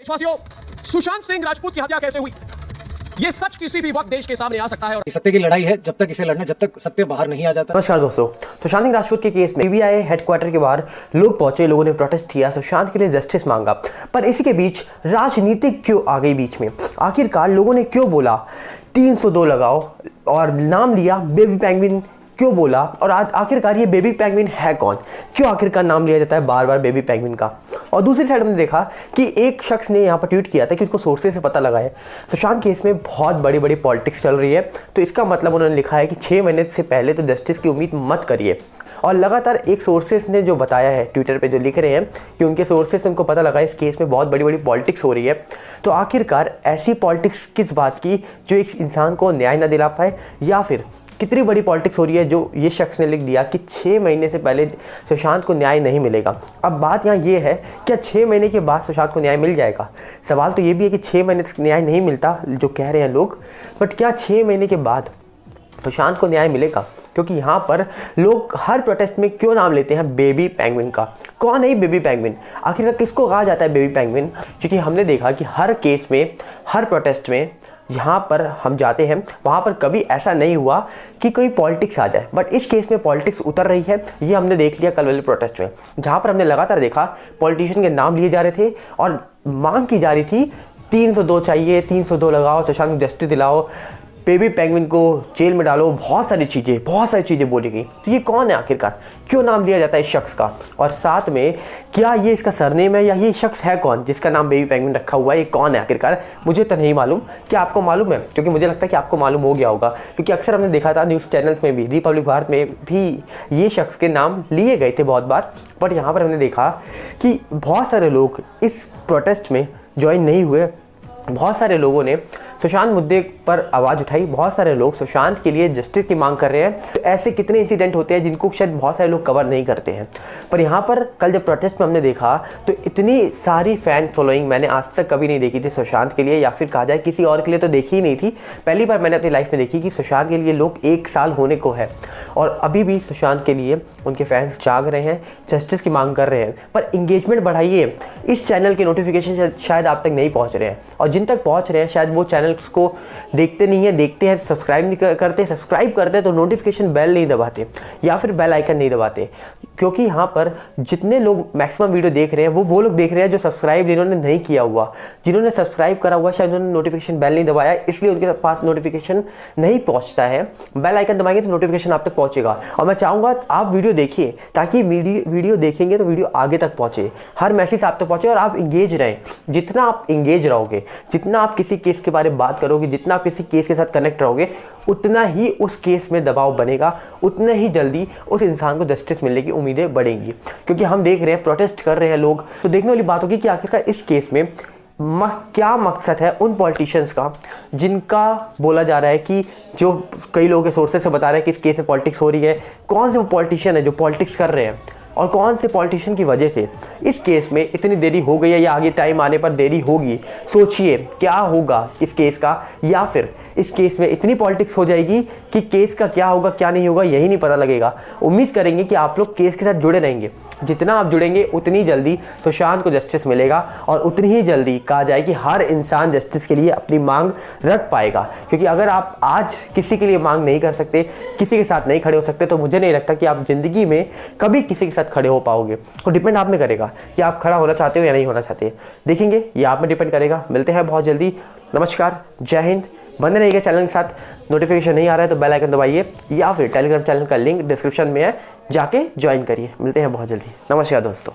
देशवासियों, सुशांत सिंह राजपूत की हत्या कैसे हुई, ये सच किसी भी वक्त देश के सामने आ सकता है। और सत्य की लड़ाई है, जब तक इसे लड़ना, जब तक सत्य बाहर नहीं आ जाता। नमस्कार दोस्तों, सुशांत सिंह राजपूत के केस में सीबीआई हेडक्वार्टर के बाहर लोग पहुंचे, लोगों ने प्रोटेस्ट किया, सुशांत के लिए जस्टिस मांगा। पर इसी के बीच राजनीतिक क्यों आ गई बीच में? आखिरकार लोगों ने क्यों बोला 302 लगाओ और नाम लिया बेबी पेंगुइन क्यों बोला? और आखिरकार ये बेबी पेंगुइन है कौन? क्यों आखिरकार नाम लिया जाता है बार बार बेबी पेंगुइन का? और दूसरी साइड हमने देखा कि एक शख्स ने यहाँ पर ट्वीट किया था कि उसको सोर्सेज से पता लगा है सुशांत केस में बहुत बड़ी बड़ी पॉलिटिक्स चल रही है। तो इसका मतलब उन्होंने लिखा है कि 6 महीने से पहले तो जस्टिस की उम्मीद मत करिए। और लगातार एक सोर्सेस ने जो बताया है ट्विटर पे, जो लिख रहे हैं कि उनके सोर्सेस से उनको पता लगा इस केस में बहुत बड़ी बड़ी पॉलिटिक्स हो रही है। तो आखिरकार ऐसी पॉलिटिक्स किस बात की जो एक इंसान को न्याय ना दिला पाए, या फिर कितनी बड़ी पॉलिटिक्स हो रही है जो ये शख्स ने लिख दिया कि 6 महीने से पहले सुशांत को न्याय नहीं मिलेगा। अब बात यहाँ ये है, क्या 6 महीने के बाद सुशांत को न्याय मिल जाएगा? सवाल तो ये भी है कि 6 महीने तक न्याय नहीं मिलता जो कह रहे हैं लोग, बट क्या 6 महीने के बाद सुशांत को न्याय मिलेगा? क्योंकि यहाँ पर लोग हर प्रोटेस्ट में क्यों नाम लेते हैं बेबी पेंगुइन का? कौन है ये बेबी पेंगुइन? आखिरकार किसको कहा जाता है बेबी पेंगुइन? क्योंकि हमने देखा कि हर केस में, हर प्रोटेस्ट में जहाँ पर हम जाते हैं वहाँ पर कभी ऐसा नहीं हुआ कि कोई पॉलिटिक्स आ जाए, बट इस केस में पॉलिटिक्स उतर रही है। ये हमने देख लिया कल वाले प्रोटेस्ट में, जहाँ पर हमने लगातार देखा पॉलिटिशियन के नाम लिए जा रहे थे और मांग की जा रही थी 302 चाहिए, 302 लगाओ, सुशांत को जस्टिस दिलाओ, बेबी पेंगुइन को जेल में डालो, बहुत सारी चीज़ें बोली गई। तो ये कौन है आखिरकार? क्यों नाम लिया जाता है इस शख्स का? और साथ में क्या ये इसका सरनेम है, या ये शख्स है कौन जिसका नाम बेबी पेंगुइन रखा हुआ है? ये कौन है आखिरकार? मुझे तो नहीं मालूम। क्या आपको मालूम है? क्योंकि मुझे लगता है कि आपको मालूम हो गया होगा, क्योंकि अक्सर हमने देखा था न्यूज़ चैनल्स में भी, रिपब्लिक भारत में भी ये शख्स के नाम लिए गए थे बहुत बार। बट यहाँ पर हमने देखा कि बहुत सारे लोग इस प्रोटेस्ट में ज्वाइन नहीं हुए। बहुत सारे लोगों ने सुशांत मुद्दे पर आवाज़ उठाई, बहुत सारे लोग सुशांत के लिए जस्टिस की मांग कर रहे हैं। तो ऐसे कितने इंसिडेंट होते हैं जिनको शायद बहुत सारे लोग कवर नहीं करते हैं। पर यहाँ पर कल जब प्रोटेस्ट में हमने देखा तो इतनी सारी फैन फॉलोइंग मैंने आज तक कभी नहीं देखी थी सुशांत के लिए, या फिर कहा जाए किसी और के लिए तो देखी ही नहीं थी। पहली बार मैंने अपनी लाइफ में देखी कि सुशांत के लिए लोग 1 साल होने को है और अभी भी सुशांत के लिए उनके फैंस जाग रहे हैं, जस्टिस की मांग कर रहे हैं। पर इंगेजमेंट बढ़ाइए, इस चैनल के नोटिफिकेशन शायद आप तक नहीं पहुँच रहे हैं, और जिन तक पहुँच रहे हैं शायद वो चैनल को देखते नहीं है, देखते हैं सब्सक्राइब नहीं करते, सब्सक्राइब करते तो नोटिफिकेशन बेल नहीं दबाते या फिर बेल आइकन नहीं दबाते। क्योंकि यहाँ पर जितने लोग मैक्सिमम वीडियो देख रहे हैं वो लोग देख रहे हैं जो सब्सक्राइब जिन्होंने नहीं किया हुआ। जिन्होंने सब्सक्राइब करा हुआ शायद उन्होंने नोटिफिकेशन बेल नहीं दबाया, इसलिए उनके पास नोटिफिकेशन नहीं पहुँचता है। बेल आइकन दबाएंगे तो नोटिफिकेशन आप तक पहुँचेगा। और मैं चाहूँगा आप वीडियो देखिए, ताकि वीडियो देखेंगे तो वीडियो आगे तक पहुँचे, हर मैसेज आप तक पहुँचे और आप इंगेज रहें। जितना आप इंगेज रहोगे, जितना आप किसी केस के बारे में बात करोगे, जितना आप किसी केस के साथ कनेक्ट रहोगे, उतना ही उस केस में दबाव बनेगा, उतना ही जल्दी उस इंसान को जस्टिस मिलने की उम्मीदें बढ़ेंगी। क्योंकि हम देख रहे हैं प्रोटेस्ट कर रहे हैं लोग, तो देखने वाली बात होगी कि आखिरकार इस केस में क्या मकसद है उन पॉलिटिशियंस का जिनका बोला जा रहा है कि, जो कई लोगों के सोर्सेस से बता रहे हैं कि इस केस में पॉलिटिक्स हो रही है। कौन से वो पॉलिटिशियन है जो पॉलिटिक्स कर रहे हैं, और कौन से पॉलिटिशियन की वजह से इस केस में इतनी देरी हो गई है या आगे टाइम आने पर देरी होगी? सोचिए क्या होगा इस केस का, या फिर इस केस में इतनी पॉलिटिक्स हो जाएगी कि केस का क्या होगा क्या नहीं होगा यही नहीं पता लगेगा। उम्मीद करेंगे कि आप लोग केस के साथ जुड़े रहेंगे। जितना आप जुड़ेंगे उतनी जल्दी सुशांत को जस्टिस मिलेगा, और उतनी ही जल्दी कहा जाए कि हर इंसान जस्टिस के लिए अपनी मांग रख पाएगा। क्योंकि अगर आप आज किसी के लिए मांग नहीं कर सकते, किसी के साथ नहीं खड़े हो सकते, तो मुझे नहीं लगता कि आप ज़िंदगी में कभी किसी के साथ खड़े हो पाओगे। तो डिपेंड आप में करेगा कि आप खड़ा होना चाहते हो या नहीं होना चाहते। देखेंगे, ये आप में डिपेंड करेगा। मिलते हैं बहुत जल्दी। नमस्कार, जय हिंद। बने रहिएगा चैनल के साथ। नोटिफिकेशन नहीं आ रहा है तो बेल आइकन दबाइए, या फिर टेलीग्राम चैनल का लिंक डिस्क्रिप्शन में है, जाके ज्वाइन करिए। मिलते हैं बहुत जल्दी। नमस्कार दोस्तों।